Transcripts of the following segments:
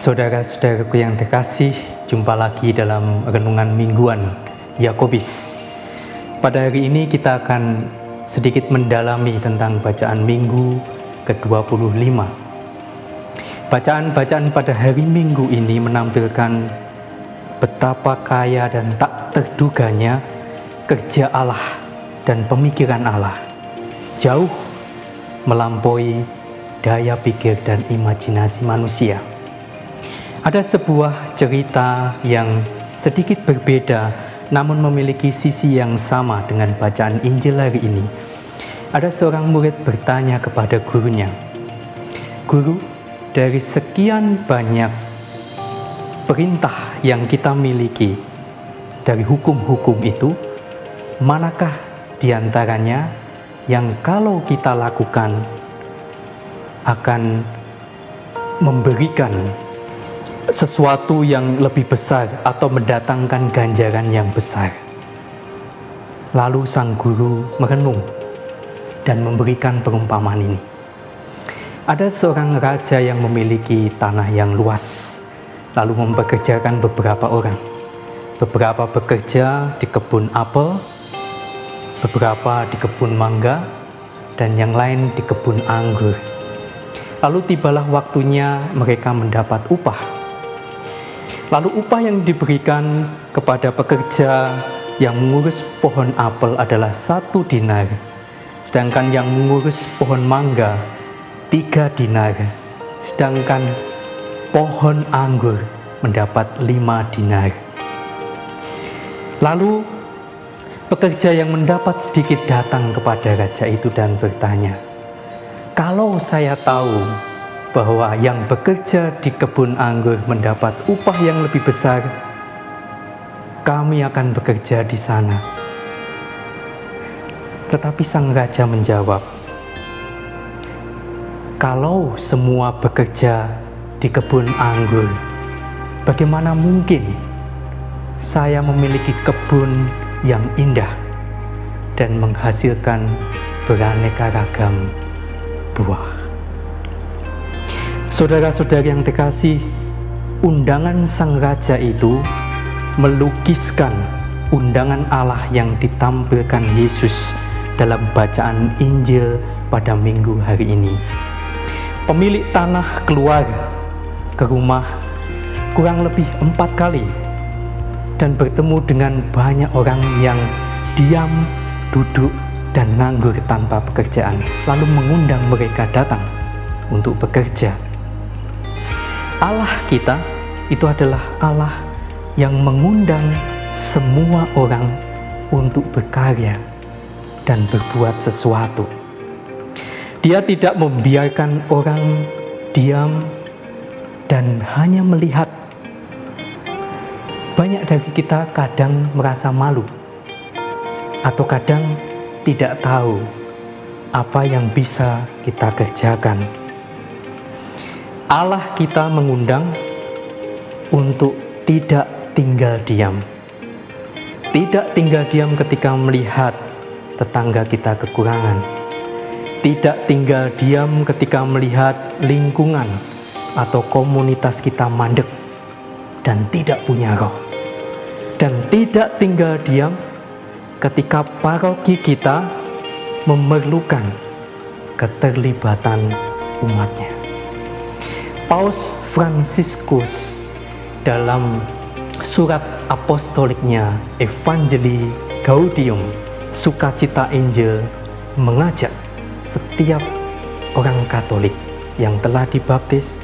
Saudara-saudaraku yang terkasih, jumpa lagi dalam renungan mingguan Yakobus. Pada hari ini kita akan sedikit mendalami tentang bacaan minggu ke-25. Bacaan-bacaan pada hari Minggu ini menampilkan betapa kaya dan tak terduganya kerja Allah dan pemikiran Allah, jauh melampaui daya pikir dan imajinasi manusia. Ada sebuah cerita yang sedikit berbeda namun memiliki sisi yang sama dengan bacaan Injil hari ini. Ada seorang murid bertanya kepada gurunya, "Guru, dari sekian banyak perintah yang kita miliki dari hukum-hukum itu, manakah diantaranya yang kalau kita lakukan akan memberikan sesuatu yang lebih besar atau mendatangkan ganjaran yang besar?" Lalu sang guru merenung dan memberikan perumpamaan ini. Ada seorang raja yang memiliki tanah yang luas, lalu mempekerjakan beberapa orang. Beberapa bekerja di kebun apel, beberapa di kebun mangga, dan yang lain di kebun anggur. Lalu tibalah waktunya mereka mendapat upah. Lalu upah yang diberikan kepada pekerja yang mengurus pohon apel adalah 1 dinar, sedangkan yang mengurus pohon mangga 3 dinar, sedangkan pohon anggur mendapat 5 dinar. Lalu pekerja yang mendapat sedikit datang kepada raja itu dan bertanya, "Kalau saya tahu bahwa yang bekerja di kebun anggur mendapat upah yang lebih besar, kami akan bekerja di sana." Tetapi sang raja menjawab, "Kalau semua bekerja di kebun anggur, bagaimana mungkin saya memiliki kebun yang indah dan menghasilkan beraneka ragam buah?" Saudara-saudari yang terkasih, undangan sang raja itu melukiskan undangan Allah yang ditampilkan Yesus dalam bacaan Injil pada minggu hari ini. Pemilik tanah keluar ke rumah kurang lebih 4 kali dan bertemu dengan banyak orang yang diam, duduk, dan nganggur tanpa pekerjaan, lalu mengundang mereka datang untuk bekerja. Allah kita itu adalah Allah yang mengundang semua orang untuk berkarya dan berbuat sesuatu. Dia tidak membiarkan orang diam dan hanya melihat. Banyak dari kita kadang merasa malu atau kadang tidak tahu apa yang bisa kita kerjakan. Allah kita mengundang untuk tidak tinggal diam. Tidak tinggal diam ketika melihat tetangga kita kekurangan. Tidak tinggal diam ketika melihat lingkungan atau komunitas kita mandek dan tidak punya roh. Dan tidak tinggal diam ketika paroki kita memerlukan keterlibatan umatnya. Paus Fransiskus dalam surat apostoliknya Evangelii Gaudium, Sukacita Injil, mengajak setiap orang Katolik yang telah dibaptis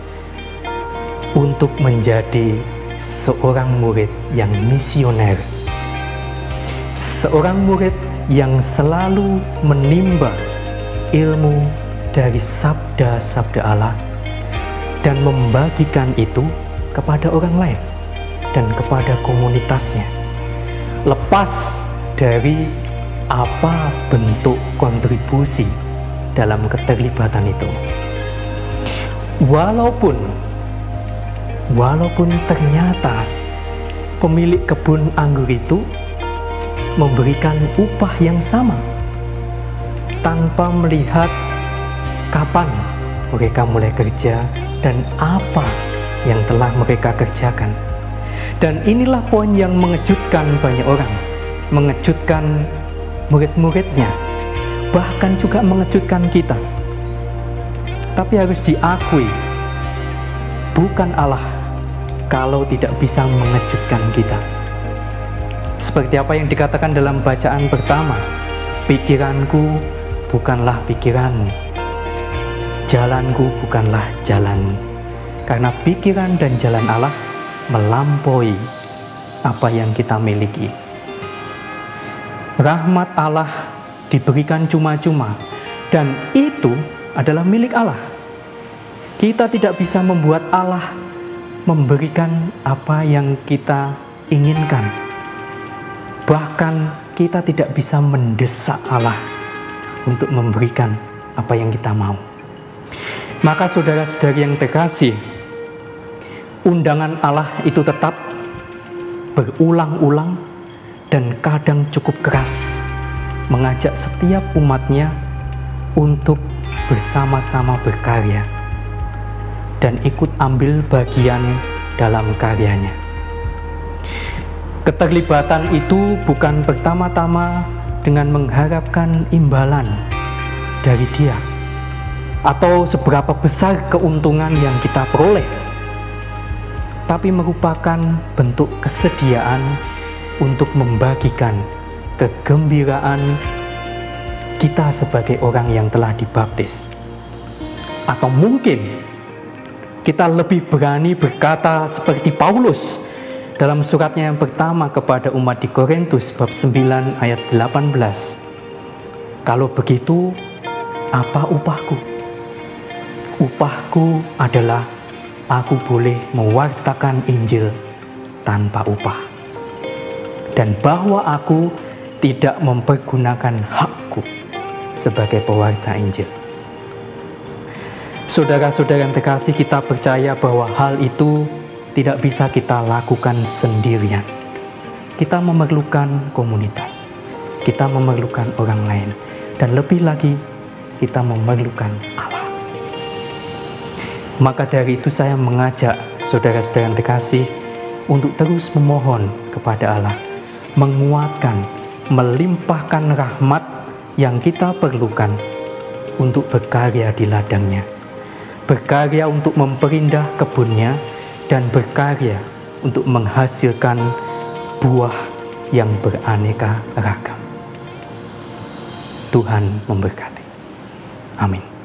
untuk menjadi seorang murid yang misioner. Seorang murid yang selalu menimba ilmu dari sabda-sabda Allah dan membagikan itu kepada orang lain dan kepada komunitasnya, lepas dari apa bentuk kontribusi dalam keterlibatan itu. Walaupun ternyata pemilik kebun anggur itu memberikan upah yang sama tanpa melihat kapan mereka mulai kerja dan apa yang telah mereka kerjakan. Dan inilah poin yang mengejutkan banyak orang, mengejutkan murid-muridnya, bahkan juga mengejutkan kita. Tapi harus diakui, bukan Allah kalau tidak bisa mengejutkan kita. Seperti apa yang dikatakan dalam bacaan pertama, pikiranku bukanlah pikiranmu, jalanku bukanlah jalanmu. Karena pikiran dan jalan Allah melampaui apa yang kita miliki. Rahmat Allah diberikan cuma-cuma, dan itu adalah milik Allah. Kita tidak bisa membuat Allah memberikan apa yang kita inginkan. Bahkan kita tidak bisa mendesak Allah untuk memberikan apa yang kita mau. Maka saudara-saudari yang terkasih, undangan Allah itu tetap berulang-ulang dan kadang cukup keras, mengajak setiap umatnya untuk bersama-sama berkarya dan ikut ambil bagian dalam karyanya. Keterlibatan itu bukan pertama-tama dengan mengharapkan imbalan dari Dia atau seberapa besar keuntungan yang kita peroleh, tapi merupakan bentuk kesediaan untuk membagikan kegembiraan kita sebagai orang yang telah dibaptis. Atau mungkin kita lebih berani berkata seperti Paulus dalam suratnya yang pertama kepada umat di Korintus bab 9 ayat 18. Kalau begitu, apa upahku? Upahku adalah aku boleh mewartakan Injil tanpa upah, dan bahwa aku tidak mempergunakan hakku sebagai pewarta Injil. Saudara-saudara yang terkasih, kita percaya bahwa hal itu tidak bisa kita lakukan sendirian. Kita memerlukan komunitas, kita memerlukan orang lain, dan lebih lagi kita memerlukan Allah. Maka dari itu saya mengajak saudara-saudara yang terkasih untuk terus memohon kepada Allah, menguatkan, melimpahkan rahmat yang kita perlukan untuk berkarya di ladangnya, berkarya untuk memperindah kebunnya, dan berkarya untuk menghasilkan buah yang beraneka ragam. Tuhan memberkati. Amin.